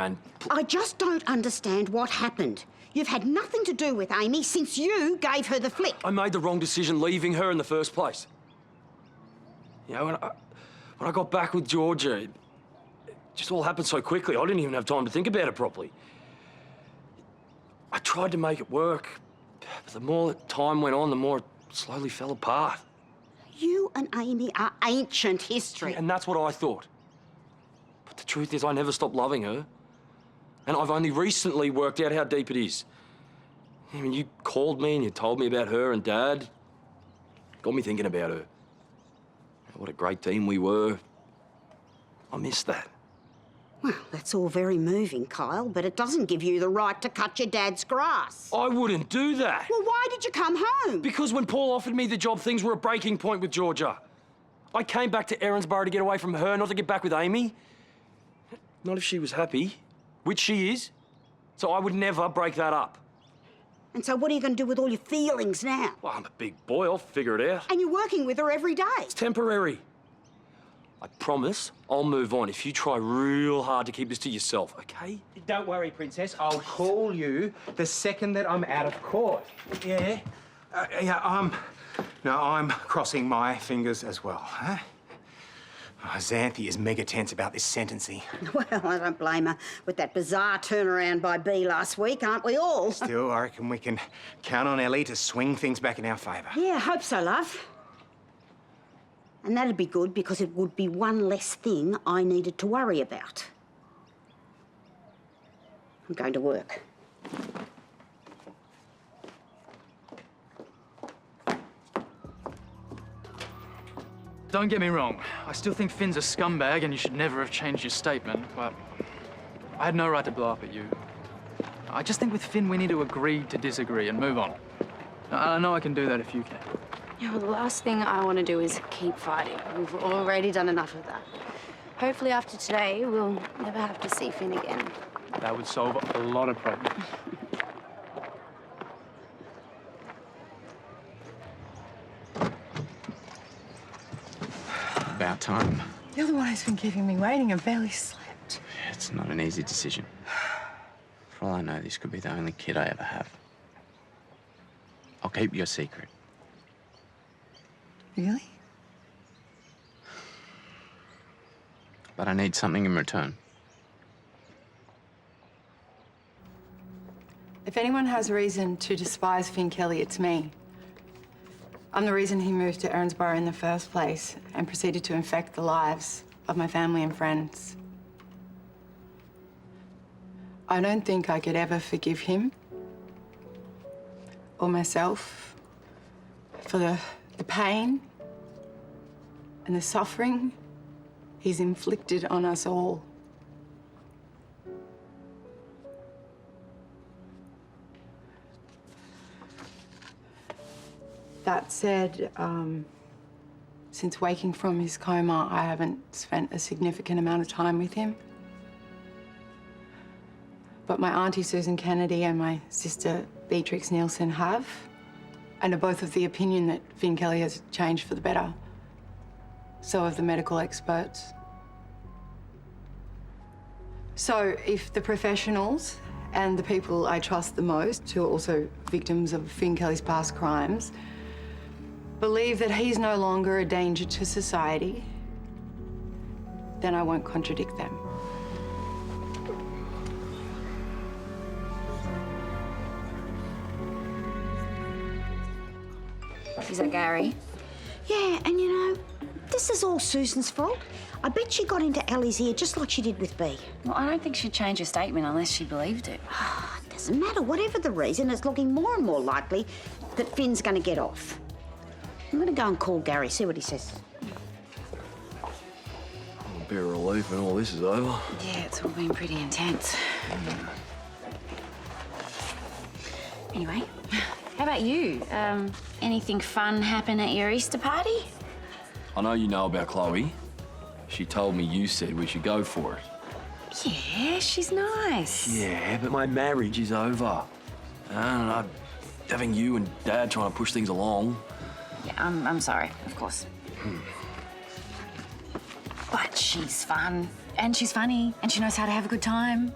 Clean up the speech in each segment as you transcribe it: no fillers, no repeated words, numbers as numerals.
Mann. I just don't understand what happened. You've had nothing to do with Amy since you gave her the flick. I made the wrong decision leaving her in the first place. You know, when I got back with Georgia, it just all happened so quickly. I didn't even have time to think about it properly. I tried to make it work, but the more time went on, the more it slowly fell apart. You and Amy are ancient history. Yeah, and that's what I thought. But the truth is, I never stopped loving her. And I've only recently worked out how deep it is. I mean, you called me and you told me about her and Dad. Got me thinking about her. What a great team we were. I miss that. Well, that's all very moving, Kyle, but it doesn't give you the right to cut your dad's grass. I wouldn't do that. Well, why did you come home? Because when Paul offered me the job, things were a breaking point with Georgia. I came back to Erinsborough to get away from her, not to get back with Amy. Not if she was happy, which she is. So I would never break that up. And so what are you going to do with all your feelings now? Well, I'm a big boy. I'll figure it out. And you're working with her every day. It's temporary. I promise I'll move on if you try real hard to keep this to yourself, okay? Don't worry, Princess. I'll call you the second that I'm out of court. Yeah? I'm crossing my fingers as well, huh? Oh, Xanthi is mega tense about this sentencing. Well, I don't blame her. With that bizarre turnaround by B last week, aren't we all? Still, I reckon we can count on Ellie to swing things back in our favour. Yeah, hope so, love. And that'd be good because it would be one less thing I needed to worry about. I'm going to work. Don't get me wrong. I still think Finn's a scumbag and you should never have changed your statement, but I had no right to blow up at you. I just think with Finn we need to agree to disagree and move on. I know I can do that if you can. Yeah, well, the last thing I want to do is keep fighting. We've already done enough of that. Hopefully after today, we'll never have to see Finn again. That would solve a lot of problems. About time. You're the one who's been keeping me waiting. I barely slept. It's not an easy decision. For all I know, this could be the only kid I ever have. I'll keep your secret. Really? But I need something in return. If anyone has reason to despise Finn Kelly, it's me. I'm the reason he moved to Erinsborough in the first place and proceeded to infect the lives of my family and friends. I don't think I could ever forgive him or myself for the pain and the suffering he's inflicted on us all. That said, since waking from his coma, I haven't spent a significant amount of time with him. But my auntie Susan Kennedy and my sister Beatrix Nielsen have, and are both of the opinion that Finn Kelly has changed for the better. So have the medical experts. So if the professionals and the people I trust the most, who are also victims of Finn Kelly's past crimes, believe that he's no longer a danger to society, then I won't contradict them. Is that Gary? Yeah, and you know, this is all Susan's fault. I bet she got into Ellie's ear just like she did with B. Well, I don't think she'd change her statement unless she believed it. It doesn't matter. Whatever the reason, it's looking more and more likely that Finn's going to get off. I'm going to go and call Gary, see what he says. A bit of relief when all this is over. Yeah, it's all been pretty intense. Anyway, how about you? Anything fun happen at your Easter party? I know you know about Chloe. She told me you said we should go for it. Yeah, she's nice. Yeah, but my marriage is over. And having you and Dad trying to push things along. Yeah, I'm sorry, of course. But she's fun, and she's funny, and she knows how to have a good time.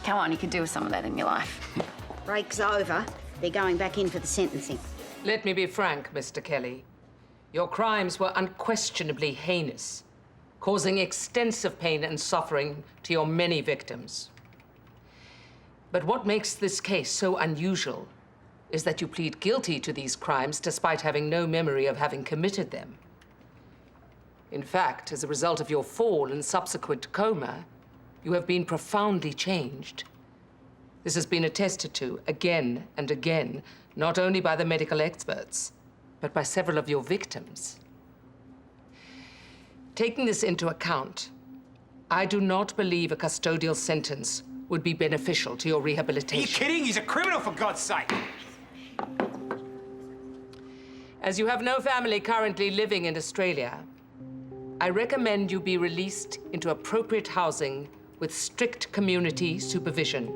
Come on, you could do with some of that in your life. Break's over. They're going back in for the sentencing. Let me be frank, Mr. Kelly. Your crimes were unquestionably heinous, causing extensive pain and suffering to your many victims. But what makes this case so unusual is that you plead guilty to these crimes despite having no memory of having committed them. In fact, as a result of your fall and subsequent coma, you have been profoundly changed. This has been attested to again and again, not only by the medical experts, but by several of your victims. Taking this into account, I do not believe a custodial sentence would be beneficial to your rehabilitation. Are you kidding? He's a criminal, for God's sake. As you have no family currently living in Australia, I recommend you be released into appropriate housing with strict community supervision.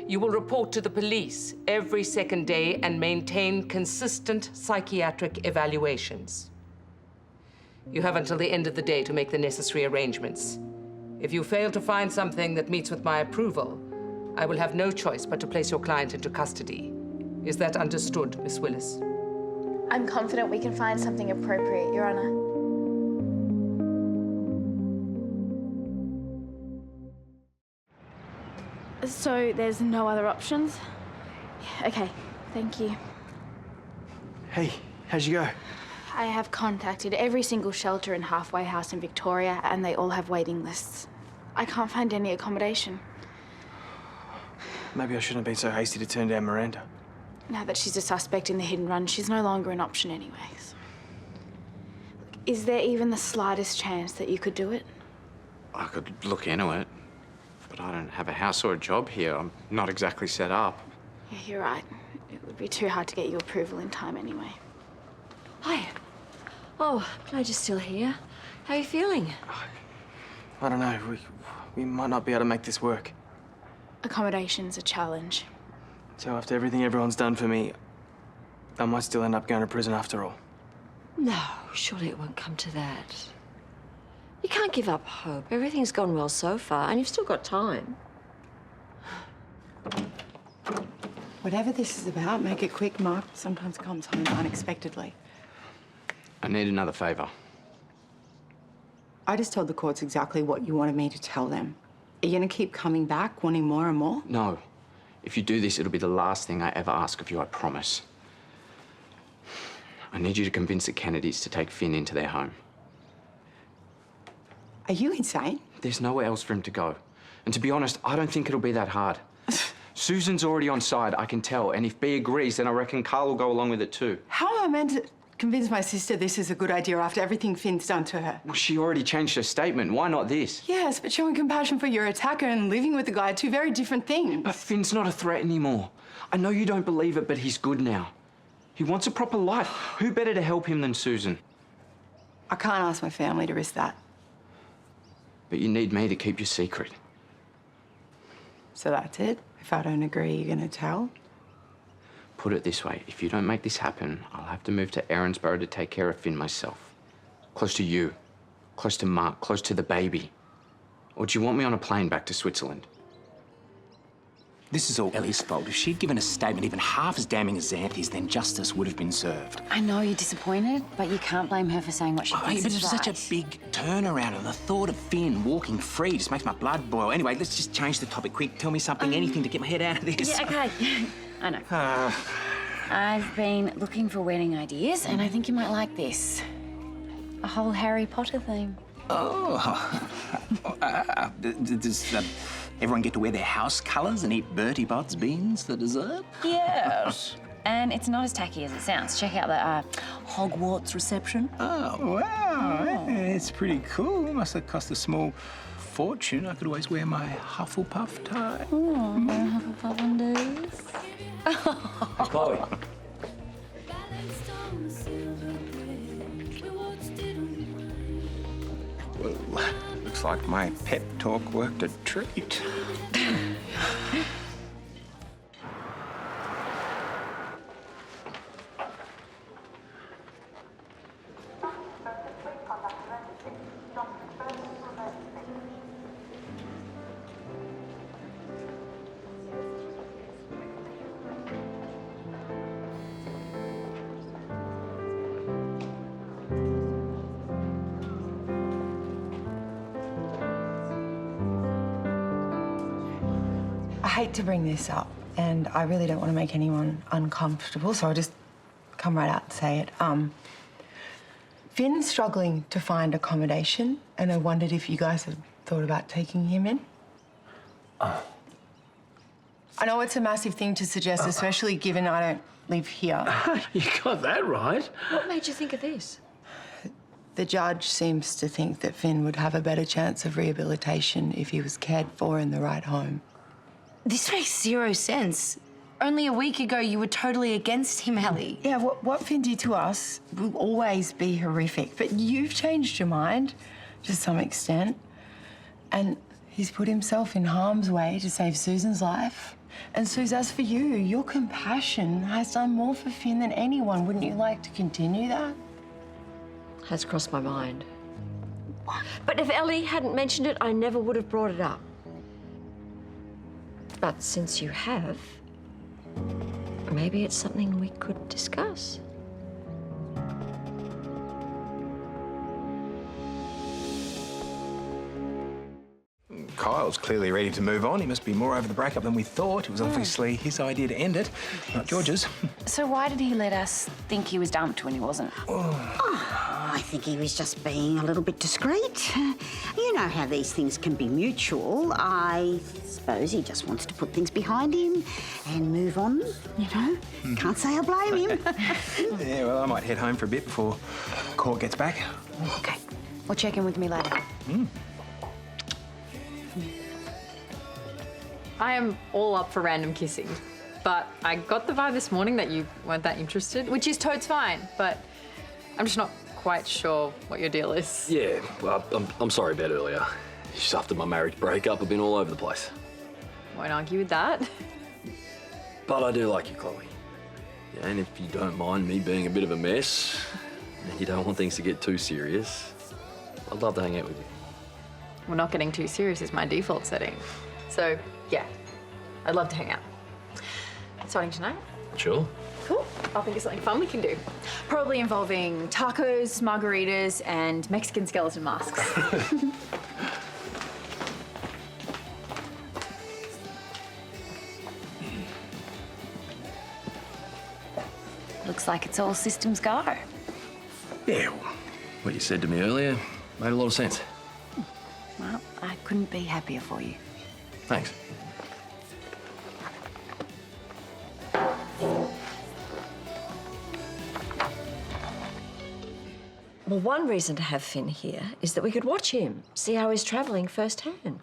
You will report to the police every second day and maintain consistent psychiatric evaluations. You have until the end of the day to make the necessary arrangements. If you fail to find something that meets with my approval, I will have no choice but to place your client into custody. Is that understood, Miss Willis? I'm confident we can find something appropriate, Your Honor. So there's no other options? Okay, thank you. Hey, how'd you go? I have contacted every single shelter and halfway house in Victoria, and they all have waiting lists. I can't find any accommodation. Maybe I shouldn't have been so hasty to turn down Miranda. Now that she's a suspect in the hit and run, she's no longer an option anyways. Is there even the slightest chance that you could do it? I could look into it, but I don't have a house or a job here. I'm not exactly set up. Yeah, you're right. It would be too hard to get you approval in time anyway. Hi. Oh, glad you're still here. How are you feeling? I don't know. We might not be able to make this work. Accommodation's a challenge. So after everything everyone's done for me, I might still end up going to prison after all. No, surely it won't come to that. You can't give up hope. Everything's gone well so far, and you've still got time. Whatever this is about, make it quick. Mark sometimes comes home unexpectedly. I need another favour. I just told the courts exactly what you wanted me to tell them. Are you going to keep coming back, wanting more and more? No. If you do this, it'll be the last thing I ever ask of you, I promise. I need you to convince the Kennedys to take Finn into their home. Are you insane? There's nowhere else for him to go. And to be honest, I don't think it'll be that hard. Susan's already on side, I can tell. And if B agrees, then I reckon Karl will go along with it too. How am I meant to convince my sister this is a good idea after everything Finn's done to her? Well, she already changed her statement. Why not this? Yes, but showing compassion for your attacker and living with the guy are two very different things. But Finn's not a threat anymore. I know you don't believe it, but he's good now. He wants a proper life. Who better to help him than Susan? I can't ask my family to risk that. But you need me to keep your secret. So that's it? If I don't agree, you're going to tell? Put it this way, if you don't make this happen, I'll have to move to Erinsborough to take care of Finn myself. Close to you, close to Mark, close to the baby. Or do you want me on a plane back to Switzerland? This is all Ellie's fault. If she'd given a statement even half as damning as Xanthi's, then justice would have been served. I know you're disappointed, but you can't blame her for saying what she thinks But is it's such right. a big turnaround, and the thought of Finn walking free just makes my blood boil. Anyway, let's just change the topic. Quick, tell me something, anything to get my head out of this. Yeah, okay. I know. I've been looking for wedding ideas, and I think you might like this. A whole Harry Potter theme. Oh. Does everyone get to wear their house colours and eat Bertie Bott's beans for dessert? Yes. And it's not as tacky as it sounds. Check out the Hogwarts reception. Oh, wow. It's pretty cool. Must have cost a small fortune. I could always wear my Hufflepuff tie. Oh, Hufflepuff on days. Chloe. Well, looks like my pep talk worked a treat. hate to bring this up, and I really don't want to make anyone uncomfortable, so I'll just come right out and say it. Finn's struggling to find accommodation, and I wondered if you guys had thought about taking him in. I know it's a massive thing to suggest, especially given I don't live here. You got that right. What made you think of this? The judge seems to think that Finn would have a better chance of rehabilitation if he was cared for in the right home. This makes zero sense. Only a week ago, you were totally against him, Ellie. Yeah, what Finn did to us will always be horrific, but you've changed your mind to some extent. And he's put himself in harm's way to save Susan's life. And Suze, as for you, your compassion has done more for Finn than anyone. Wouldn't you like to continue that? Has crossed my mind. But if Ellie hadn't mentioned it, I never would have brought it up. But since you have, maybe it's something we could discuss. Kyle's clearly ready to move on. He must be more over the breakup than we thought. It was obviously his idea to end it, not George's. So why did he let us think he was dumped when he wasn't? I think he was just being a little bit discreet. You know how these things can be mutual. I suppose he just wants to put things behind him and move on, you know. Can't say I blame him. Yeah, well, I might head home for a bit before court gets back. Okay, we'll check in with me later. I am all up for random kissing, but I got the vibe this morning that you weren't that interested, which is totes fine, but I'm just not quite sure what your deal is. Yeah, well, I'm sorry about earlier. Just after my marriage breakup, I've been all over the place. Won't argue with that. But I do like you, Chloe. Yeah, and if you don't mind me being a bit of a mess, and you don't want things to get too serious, I'd love to hang out with you. Well, not getting too serious is my default setting. So, yeah, I'd love to hang out. Starting tonight? Sure. Cool. I'll think of something fun we can do. Probably involving tacos, margaritas, and Mexican skeleton masks. Looks like it's all systems go. Yeah, well, what you said to me earlier made a lot of sense. Well, I couldn't be happier for you. Thanks. Well, one reason to have Finn here is that we could watch him, see how he's travelling firsthand.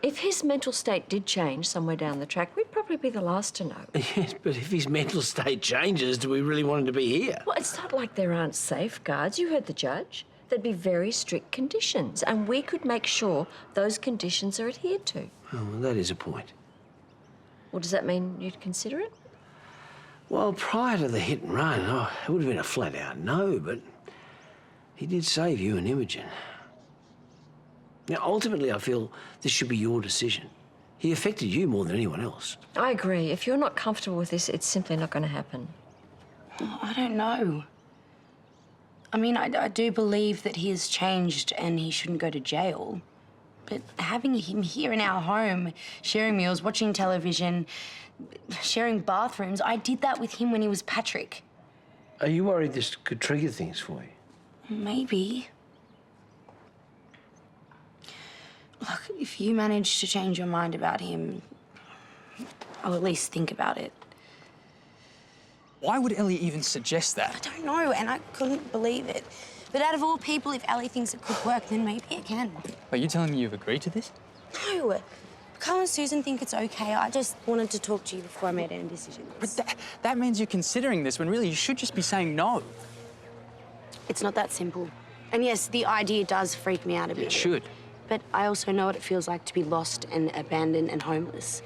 If his mental state did change somewhere down the track, we'd probably be the last to know. Yes, but if his mental state changes, do we really want him to be here? Well, it's not like there aren't safeguards. You heard the judge. There'd be very strict conditions, and we could make sure those conditions are adhered to. Oh, well, that is a point. Well, does that mean you'd consider it? Well, prior to the hit and run, it would have been a flat-out no, but he did save you and Imogen. Now, ultimately, I feel this should be your decision. He affected you more than anyone else. I agree. If you're not comfortable with this, it's simply not going to happen. Oh, I don't know. I mean, I do believe that he has changed and he shouldn't go to jail. But having him here in our home, sharing meals, watching television, sharing bathrooms, I did that with him when he was Patrick. Are you worried this could trigger things for you? Maybe. Look, if you manage to change your mind about him, I'll at least think about it. Why would Ellie even suggest that? I don't know, and I couldn't believe it. But out of all people, if Ellie thinks it could work, then maybe it can. Are you telling me you've agreed to this? No. Karl and Susan think it's okay. I just wanted to talk to you before I made any decisions. But that means you're considering this when really you should just be saying no. It's not that simple. And yes, the idea does freak me out a bit. It should. But I also know what it feels like to be lost and abandoned and homeless.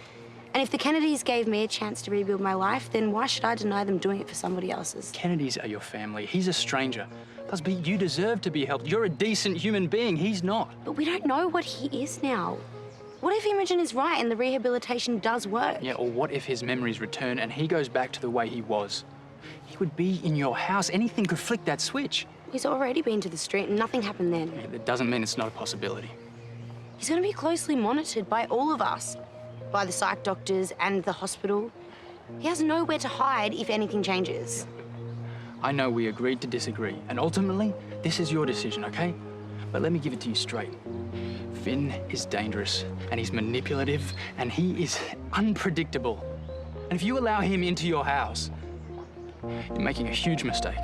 And if the Kennedys gave me a chance to rebuild my life, then why should I deny them doing it for somebody else's? Kennedys are your family. He's a stranger. Plus, you deserve to be helped. You're a decent human being. He's not. But we don't know what he is now. What if Imogen is right and the rehabilitation does work? Yeah, or what if his memories return and he goes back to the way he was? He would be in your house. Anything could flick that switch. He's already been to the street and nothing happened then. Yeah, that doesn't mean it's not a possibility. He's going to be closely monitored by all of us. by the psych doctors and the hospital. He has nowhere to hide if anything changes. I know we agreed to disagree, and ultimately, this is your decision, okay? But let me give it to you straight. Finn is dangerous, and he's manipulative, and he is unpredictable. And if you allow him into your house, you're making a huge mistake.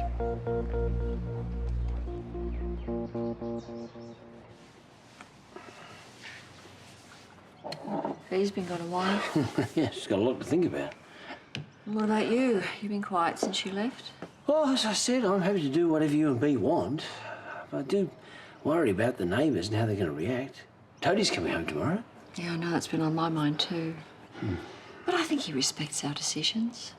He's been gone a while. Yeah, she's got a lot to think about. What about you? You've been quiet since she left? Well, as I said, I'm happy to do whatever you and B want. But I do worry about the neighbours and how they're going to react. Toadie's coming home tomorrow. Yeah, I know, that's been on my mind too. But I think he respects our decisions.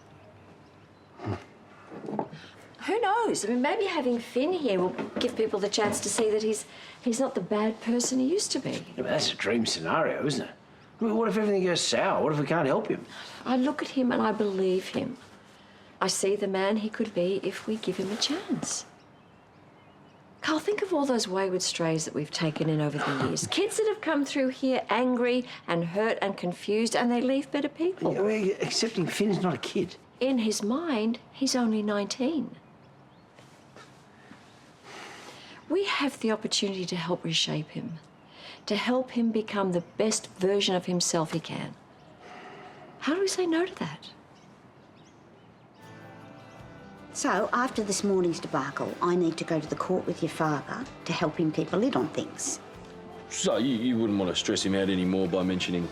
Who knows? I mean, maybe having Finn here will give people the chance to see that he's not the bad person he used to be. Yeah, but that's a dream scenario, isn't it? I mean, what if everything goes sour? What if we can't help him? I look at him and I believe him. I see the man he could be if we give him a chance. Karl, think of all those wayward strays that we've taken in over the years. Kids that have come through here angry and hurt and confused, and they leave better people. Yeah, well, accepting Finn's not a kid. In his mind, he's only 19. We have the opportunity to help reshape him, to help him become the best version of himself he can. How do we say no to that? So, after this morning's debacle, I need to go to the court with your father to help him keep a lid on things. So you wouldn't want to stress him out anymore by mentioning,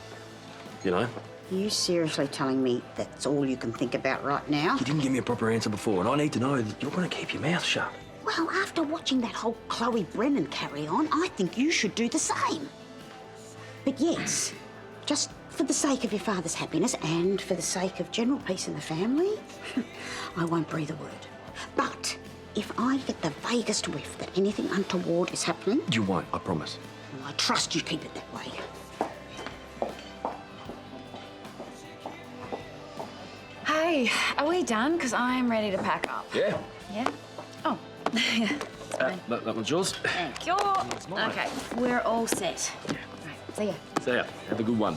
you know? Are you seriously telling me that's all you can think about right now? You didn't give me a proper answer before, and I need to know that you're going to keep your mouth shut. Well, after watching that whole Chloe Brennan carry on, I think you should do the same. But yes, just for the sake of your father's happiness and for the sake of general peace in the family, I won't breathe a word. But if I get the vaguest whiff that anything untoward is happening... You won't, I promise. Well, I trust you keep it that way. Hey, are we done? Because I'm ready to pack up. Yeah. Yeah? Oh. That one's yours. Thank you. That's mine. Okay, we're all set. Right, see ya. See ya. Have a good one.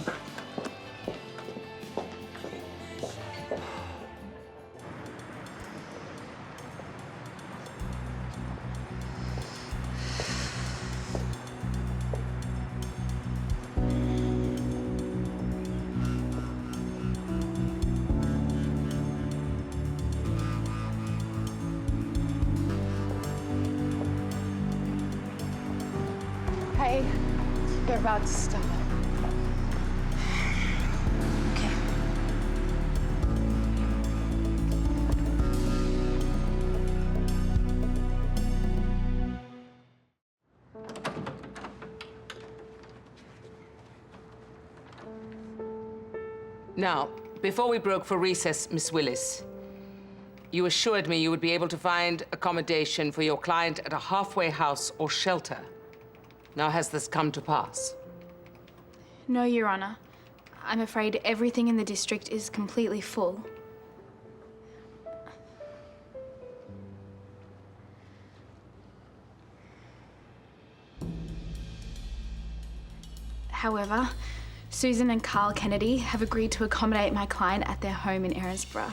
Hey, you're about to start. Okay. Now, before we broke for recess, Miss Willis, you assured me you would be able to find accommodation for your client at a halfway house or shelter. Now, has this come to pass? No, Your Honour. I'm afraid everything in the district is completely full. However, Susan and Karl Kennedy have agreed to accommodate my client at their home in Erinsborough.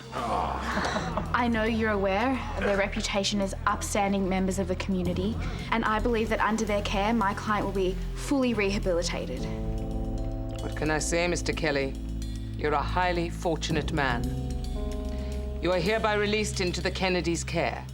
I know you're aware of their reputation as upstanding members of the community, and I believe that under their care, my client will be fully rehabilitated. What can I say, Mr. Kelly? You're a highly fortunate man. You are hereby released into the Kennedys' care.